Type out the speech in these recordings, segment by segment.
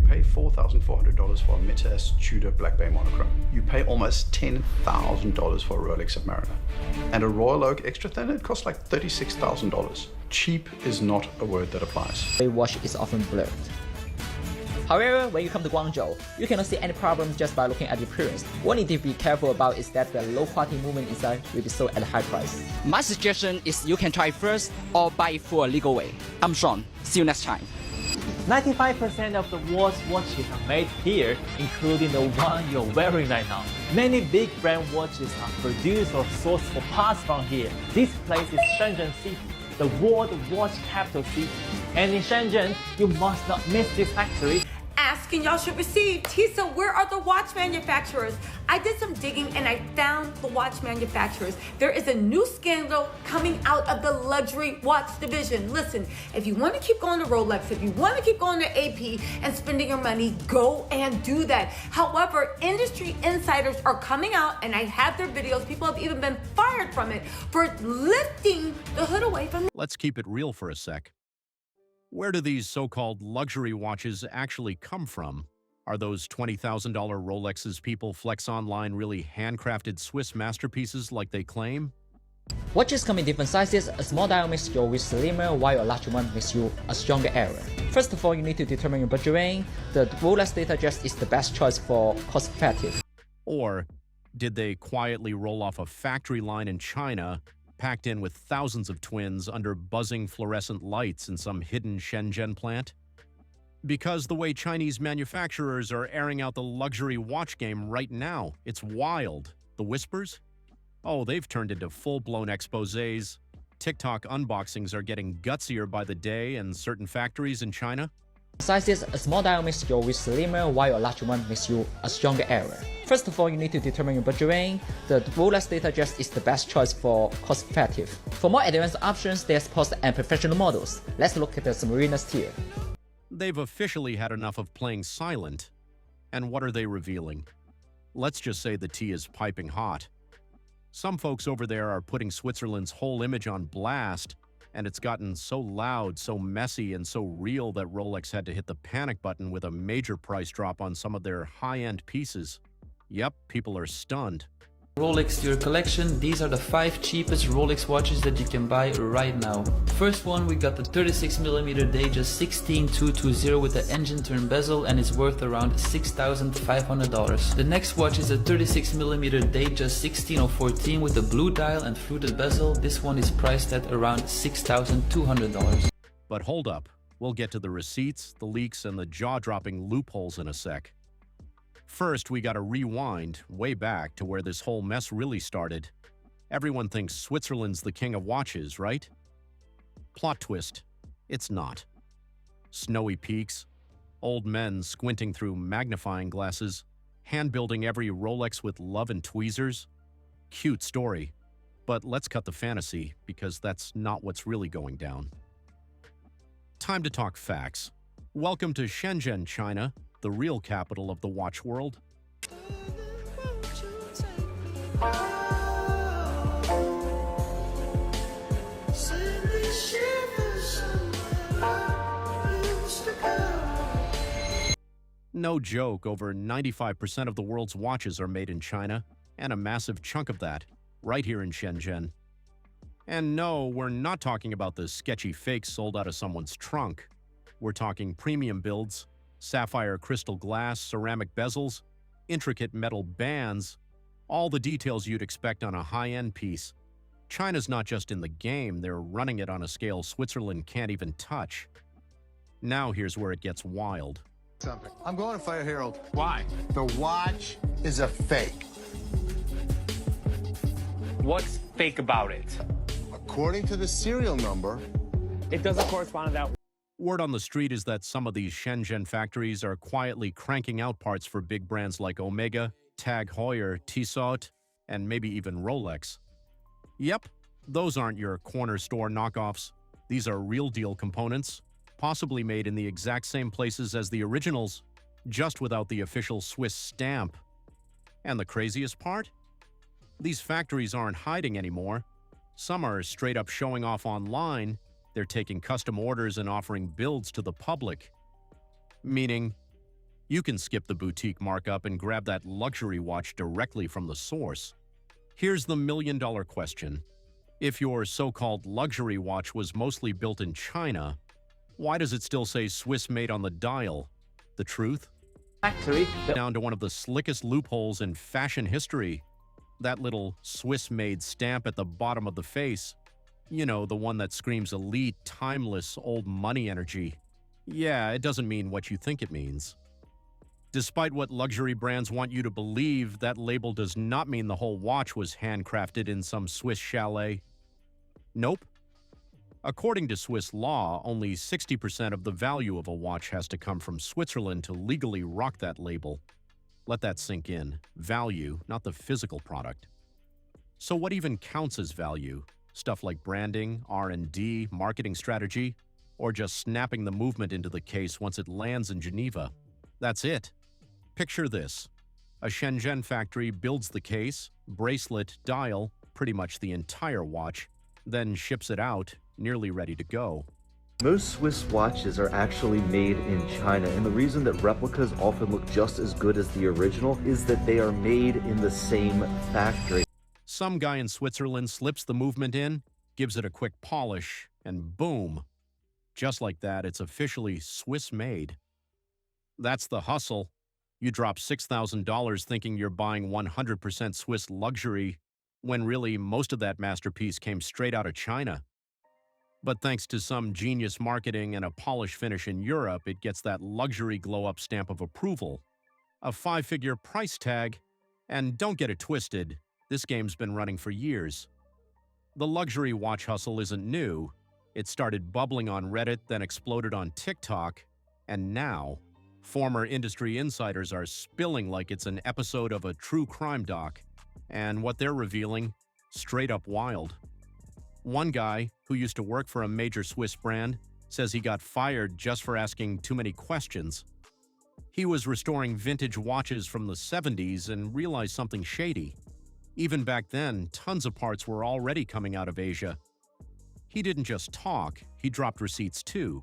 pay $4,400 for a Mitas Tudor Black Bay monochrome. You pay almost $10,000 for a Rolex Submariner. And a Royal Oak extra thin, it costs like $36,000. Cheap is not a word that applies. The watch is often blurred. However, when you come to Guangzhou, you cannot see any problems just by looking at the appearance. What you need to be careful about is that the low quality movement inside will be sold at a high price. My suggestion is you can try it first or buy it for a legal way. I'm Sean. See you next time. 95% of the world's watches are made here, including the one you're wearing right now. Many big brand watches are produced or sourced for parts from here. This place is Shenzhen City, the world watch capital city. And in Shenzhen, you must not miss this factory. Asking y'all should receive. Tisa, where are the watch manufacturers? I did some digging and I found the watch manufacturers. There is a new scandal coming out of the luxury watch division. Listen, if you want to keep going to Rolex, if you want to keep going to AP and spending your money, go and do that. However, industry insiders are coming out, and I have their videos. People have even been fired from it for lifting the hood away from. Let's keep it real for a sec. Where do these so-called luxury watches actually come from? Are those $20,000 Rolexes people flex online really handcrafted Swiss masterpieces like they claim? Watches come in different sizes. A small dial makes your wrist slimmer, while a larger one makes you a stronger era. First of all, you need to determine your budget range. The Rolex Datejust is the best choice for cost-effective. Or did they quietly roll off a factory line in China, packed in with thousands of twins under buzzing fluorescent lights in some hidden Shenzhen plant? Because the way Chinese manufacturers are airing out the luxury watch game right now, it's wild. The whispers? Oh, they've turned into full-blown exposés. TikTok unboxings are getting gutsier by the day in certain factories in China. Sizes, a small dial makes your wrist slimmer, while a larger one makes you a stronger era. First of all, you need to determine your budget range. The Rolex Datejust is the best choice for cost-effective. For more advanced options, there's sports and professional models. Let's look at the Submariners tier. They've officially had enough of playing silent. And what are they revealing? Let's just say the tea is piping hot. Some folks over there are putting Switzerland's whole image on blast, and it's gotten so loud, so messy, and so real that Rolex had to hit the panic button with a major price drop on some of their high-end pieces. Yep, people are stunned. Rolex to your collection. These are the 5 cheapest Rolex watches that you can buy right now. First one, we got the 36mm Datejust 16220 with the engine turn bezel, and it's worth around $6,500. The next watch is a 36mm Datejust 16014 with the blue dial and fluted bezel. This one is priced at around $6,200. But hold up, we'll get to the receipts, the leaks, and the jaw-dropping loopholes in a sec. First, we gotta rewind way back to where this whole mess really started. Everyone thinks Switzerland's the king of watches, right? Plot twist, it's not. Snowy peaks, old men squinting through magnifying glasses, hand-building every Rolex with love and tweezers. Cute story, but let's cut the fantasy, because that's not what's really going down. Time to talk facts. Welcome to Shenzhen, China, the real capital of the watch world. No joke, over 95% of the world's watches are made in China, and a massive chunk of that right here in Shenzhen. And no, we're not talking about the sketchy fakes sold out of someone's trunk. We're talking premium builds, sapphire crystal glass, ceramic bezels, intricate metal bands, all the details you'd expect on a high-end piece. China's not just in the game, they're running it on a scale Switzerland can't even touch. Now here's where it gets wild. Something. I'm going to fire Harold. Why? The watch is a fake. What's fake about it? According to the serial number, It doesn't correspond to that. Word on the street is that some of these Shenzhen factories are quietly cranking out parts for big brands like Omega, Tag Heuer, Tissot, and maybe even Rolex. Yep, those aren't your corner store knockoffs. These are real-deal components, possibly made in the exact same places as the originals, just without the official Swiss stamp. And the craziest part? These factories aren't hiding anymore. Some are straight up showing off online. They're taking custom orders and offering builds to the public. Meaning, You can skip the boutique markup and grab that luxury watch directly from the source. Here's the million-dollar question. If your so-called luxury watch was mostly built in China, why does it still say Swiss-made on the dial? The truth? Factory. Down to one of the slickest loopholes in fashion history. That little Swiss-made stamp at the bottom of the face. You know, the one that screams elite, timeless, old money energy. Yeah, it doesn't mean what you think it means. Despite what luxury brands want you to believe, that label does not mean the whole watch was handcrafted in some Swiss chalet. Nope. According to Swiss law, only 60% of the value of a watch has to come from Switzerland to legally rock that label. Let that sink in. Value, not the physical product. So what even counts as value? Stuff like branding, R&D, marketing strategy, or just snapping the movement into the case once it lands in Geneva? That's it. Picture this. A Shenzhen factory builds the case, bracelet, dial, pretty much the entire watch, then ships it out, nearly ready to go. Most Swiss watches are actually made in China, and the reason that replicas often look just as good as the original is that they are made in the same factory. Some guy in Switzerland slips the movement in, gives it a quick polish, and boom. Just like that, it's officially Swiss-made. That's the hustle. You drop $6,000 thinking you're buying 100% Swiss luxury, when really most of that masterpiece came straight out of China. But thanks to some genius marketing and a polish finish in Europe, it gets that luxury glow-up stamp of approval. A 5-figure price tag. And don't get it twisted, this game's been running for years. The luxury watch hustle isn't new. It started bubbling on Reddit, then exploded on TikTok, and now, former industry insiders are spilling like it's an episode of a true crime doc. And what they're revealing, straight up wild. One guy, who used to work for a major Swiss brand, says he got fired just for asking too many questions. He was restoring vintage watches from the 70s and realized something shady. Even back then, tons of parts were already coming out of Asia. He didn't just talk, he dropped receipts too.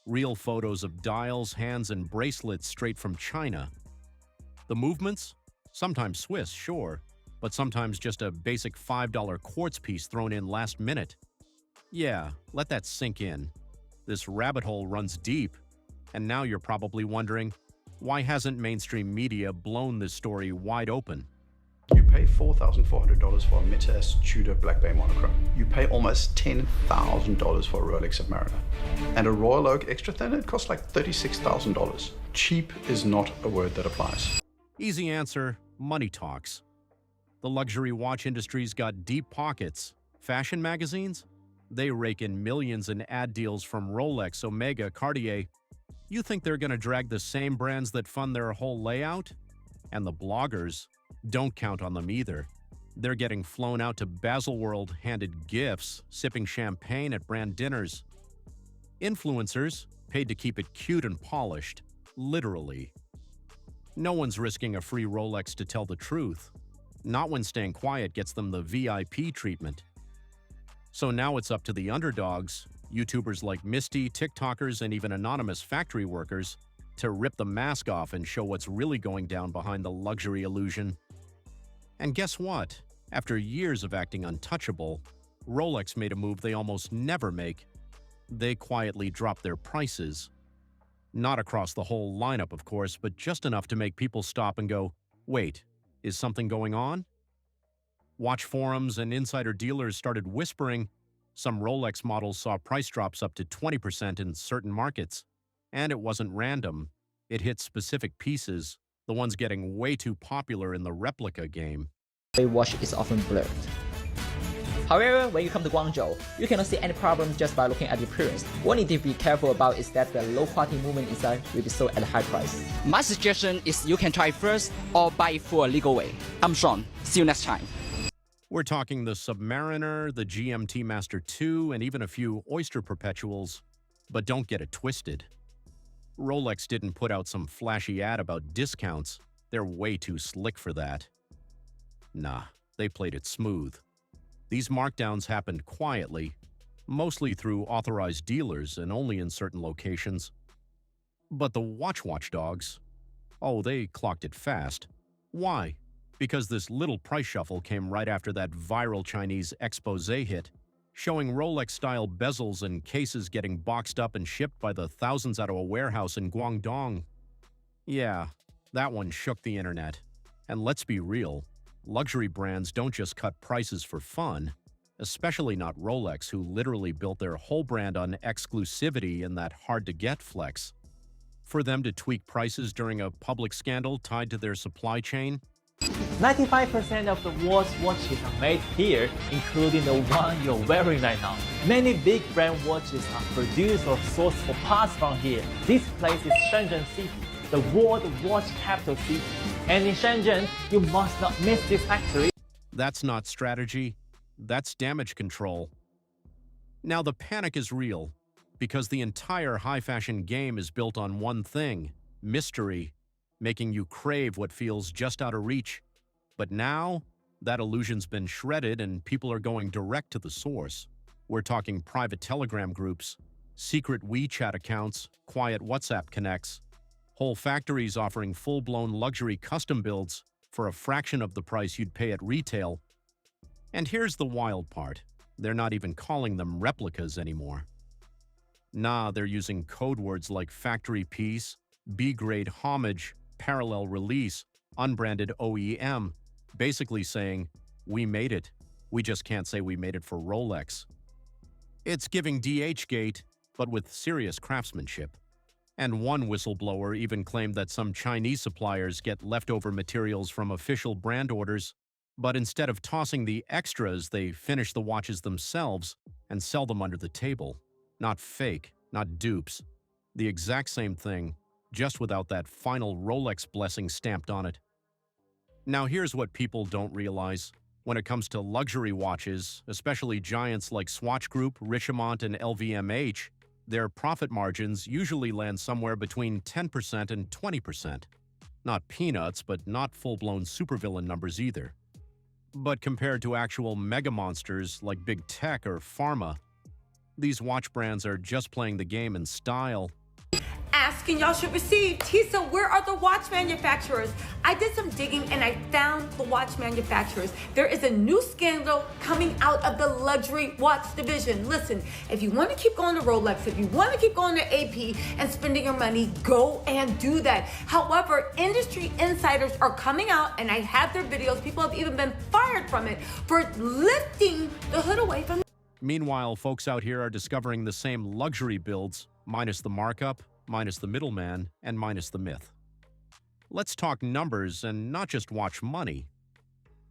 Real photos of dials, hands, and bracelets straight from China. The movements? Sometimes Swiss, sure, but sometimes just a basic $5 quartz piece thrown in last minute. Yeah, let that sink in. This rabbit hole runs deep, and now you're probably wondering, why hasn't mainstream media blown this story wide open? You pay $4,400 for a Mitas Tudor Black Bay monochrome. You pay almost $10,000 for a Rolex Submariner. And a Royal Oak extra thin, it costs like $36,000. Cheap is not a word that applies. Easy answer, money talks. The luxury watch industry's got deep pockets. Fashion magazines? They rake in millions in ad deals from Rolex, Omega, Cartier. You think they're gonna drag the same brands that fund their whole layout? And the bloggers? Don't count on them either. They're getting flown out to Baselworld, handed gifts, sipping champagne at brand dinners. Influencers, paid to keep it cute and polished. Literally. No one's risking a free Rolex to tell the truth. Not when staying quiet gets them the VIP treatment. So now it's up to the underdogs, YouTubers like Misty, TikTokers, and even anonymous factory workers, to rip the mask off and show what's really going down behind the luxury illusion. And guess what? After years of acting untouchable, Rolex made a move they almost never make. They quietly dropped their prices. Not across the whole lineup, of course, but just enough to make people stop and go, wait, is something going on? Watch forums and insider dealers started whispering. Some Rolex models saw price drops up to 20% in certain markets. And it wasn't random. It hit specific pieces, the ones getting way too popular in the replica game. The watch is often blurred. However, when you come to Guangzhou, you cannot see any problem just by looking at the appearance. What you need to be careful about is that the low quality movement inside will be sold at a high price. My suggestion is you can try first or buy it for a legal way. I'm Sean. See you next time. We're talking the Submariner, the GMT Master 2, and even a few Oyster Perpetuals. But don't get it twisted. Rolex didn't put out some flashy ad about discounts. They're way too slick for that. Nah, they played it smooth. These markdowns happened quietly, mostly through authorized dealers and only in certain locations. But the watch watchdogs, Oh, they clocked it fast. Why? Because this little price shuffle came right after that viral Chinese expose hit, showing Rolex-style bezels and cases getting boxed up and shipped by the thousands out of a warehouse in Guangdong. Yeah, that one shook the internet. And let's be real, luxury brands don't just cut prices for fun, especially not Rolex, who literally built their whole brand on exclusivity and that hard-to-get flex. For them to tweak prices during a public scandal tied to their supply chain? 95% of the world's watches are made here, including the one you're wearing right now. Many big brand watches are produced or sourced for parts from here. This place is Shenzhen City, the world watch capital city. And in Shenzhen, you must not miss this factory. That's not strategy, that's damage control. Now the panic is real, because the entire high-fashion game is built on one thing: mystery, making you crave what feels just out of reach. But now, that illusion's been shredded and people are going direct to the source. We're talking private Telegram groups, secret WeChat accounts, quiet WhatsApp connects, whole factories offering full-blown luxury custom builds for a fraction of the price you'd pay at retail. And here's the wild part. They're not even calling them replicas anymore. Nah, they're using code words like factory piece, B-grade homage, parallel release, unbranded OEM, basically saying, we made it. We just can't say we made it for Rolex. It's giving DH-gate, but with serious craftsmanship. And one whistleblower even claimed that some Chinese suppliers get leftover materials from official brand orders, but instead of tossing the extras, they finish the watches themselves and sell them under the table. Not fake, not dupes. The exact same thing, just without that final Rolex blessing stamped on it. Now here's what people don't realize. When it comes to luxury watches, especially giants like Swatch Group, Richemont, and LVMH, their profit margins usually land somewhere between 10% and 20%. Not peanuts, but not full-blown supervillain numbers either. But compared to actual mega monsters like big tech or pharma, these watch brands are just playing the game in style. Asking y'all should receive. Tisa, where are the watch manufacturers? I did some digging and I found the watch manufacturers. There is a new scandal coming out of the luxury watch division. Listen, if you want to keep going to Rolex, if you want to keep going to AP and spending your money, go and do that. However, industry insiders are coming out, and I have their videos. People have even been fired from it for lifting the hood away from. Meanwhile, folks out here are discovering the same luxury builds, minus the markup, minus the middleman, and minus the myth. Let's talk numbers and not just watch money.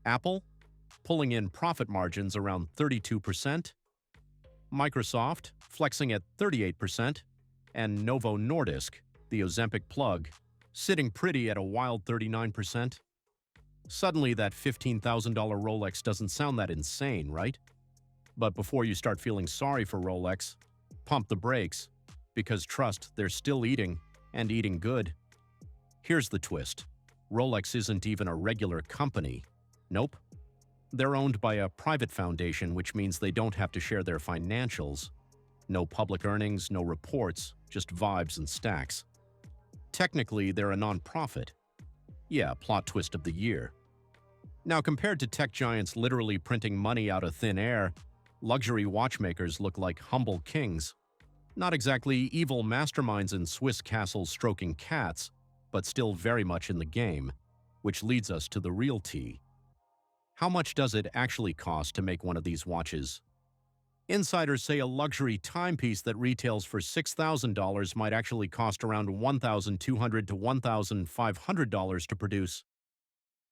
Apple, pulling in profit margins around 32%, Microsoft, flexing at 38%, and Novo Nordisk, the Ozempic plug, sitting pretty at a wild 39%. Suddenly, that $15,000 Rolex doesn't sound that insane, right? But before you start feeling sorry for Rolex, pump the brakes, because trust, they're still eating, and eating good. Here's the twist. Rolex isn't even a regular company. Nope. They're owned by a private foundation, which means they don't have to share their financials. No public earnings, no reports, just vibes and stacks. Technically, they're a non-profit. Yeah, plot twist of the year. Now, compared to tech giants literally printing money out of thin air, luxury watchmakers look like humble kings. Not exactly evil masterminds in Swiss castles stroking cats, but still very much in the game, which leads us to the real tea. How much does it actually cost to make one of these watches? Insiders say a luxury timepiece that retails for $6,000 might actually cost around $1,200 to $1,500 to produce.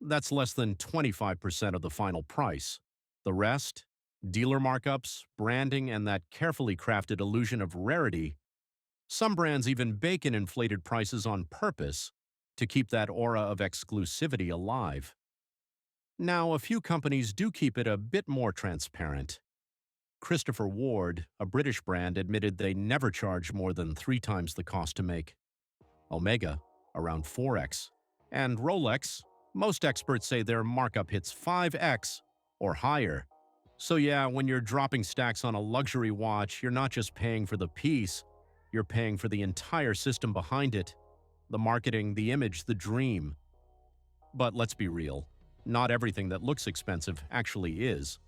That's less than 25% of the final price. The rest? Dealer markups, branding, and that carefully crafted illusion of rarity. Some brands even bake in inflated prices on purpose to keep that aura of exclusivity alive. Now, a few companies do keep it a bit more transparent. Christopher Ward, a British brand, admitted they never charge more than 3 times the cost to make. Omega, around 4x. And Rolex, most experts say their markup hits 5x or higher. So yeah, when you're dropping stacks on a luxury watch, you're not just paying for the piece, you're paying for the entire system behind it. the marketing, the image, the dream. But let's be real, not everything that looks expensive actually is.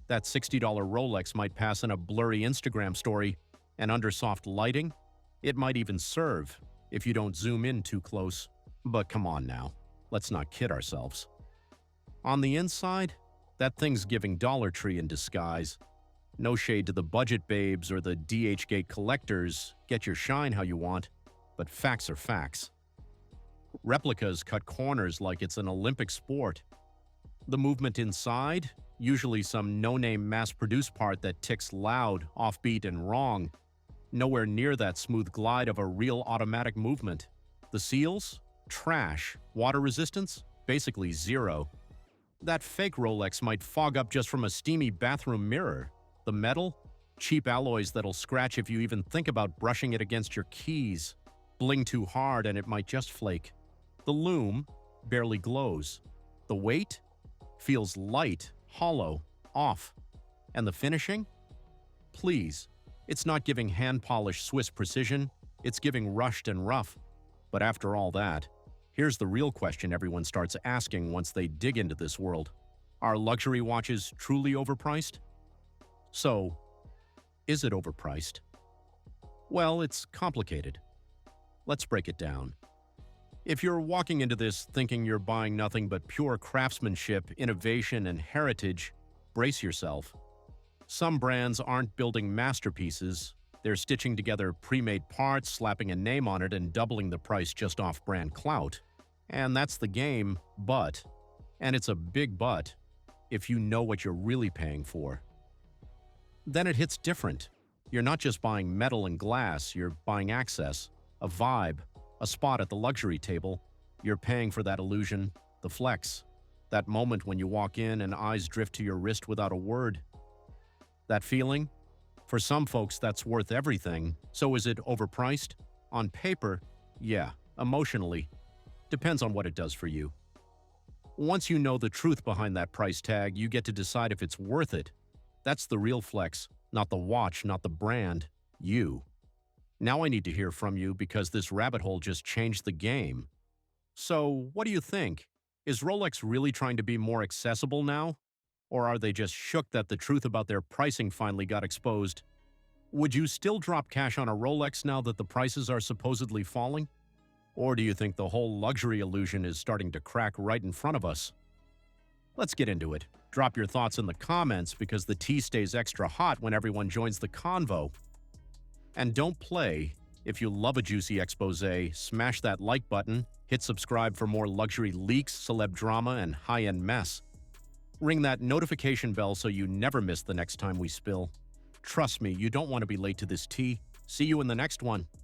That $60 Rolex might pass in a blurry Instagram story, and under soft lighting, it might even serve if you don't zoom in too close. But come on now, let's not kid ourselves. On the inside, that thing's giving Dollar Tree in disguise. No shade to the budget babes or the DH-gate collectors, get your shine how you want, but facts are facts. Replicas cut corners like it's an Olympic sport. The movement inside, usually some no-name mass-produced part that ticks loud, offbeat, and wrong. Nowhere near that smooth glide of a real automatic movement. The seals? Trash. Water resistance? Basically zero. That fake Rolex might fog up just from a steamy bathroom mirror. The metal? Cheap alloys that'll scratch if you even think about brushing it against your keys. Bling too hard and it might just flake. The lume barely glows. The weight? Feels light, hollow, off. And the finishing? Please, it's not giving hand-polished Swiss precision, it's giving rushed and rough. But after all that, here's the real question everyone starts asking once they dig into this world. Are luxury watches truly overpriced? So, is it overpriced? Well, it's complicated. Let's break it down. If you're walking into this thinking you're buying nothing but pure craftsmanship, innovation, and heritage, brace yourself. Some brands aren't building masterpieces. They're stitching together pre-made parts, slapping a name on it, and doubling the price just off brand clout. And that's the game, but, and it's a big but, if you know what you're really paying for. Then it hits different. You're not just buying metal and glass, you're buying access, a vibe, a spot at the luxury table. You're paying for that illusion, the flex, that moment when you walk in and eyes drift to your wrist without a word. That feeling? For some folks, that's worth everything. So is it overpriced? On paper, yeah. Emotionally, depends on what it does for you. Once you know the truth behind that price tag, you get to decide if it's worth it. That's the real flex, not the watch, not the brand, you. Now I need to hear from you because this rabbit hole just changed the game. So, what do you think? Is Rolex really trying to be more accessible now? Or are they just shook that the truth about their pricing finally got exposed? Would you still drop cash on a Rolex now that the prices are supposedly falling? Or do you think the whole luxury illusion is starting to crack right in front of us? Let's get into it. Drop your thoughts in the comments because the tea stays extra hot when everyone joins the convo. And don't play. If you love a juicy expose, smash that like button, hit subscribe for more luxury leaks, celeb drama, and high-end mess. Ring that notification bell so you never miss the next time we spill. Trust me, you don't want to be late to this tea. See you in the next one.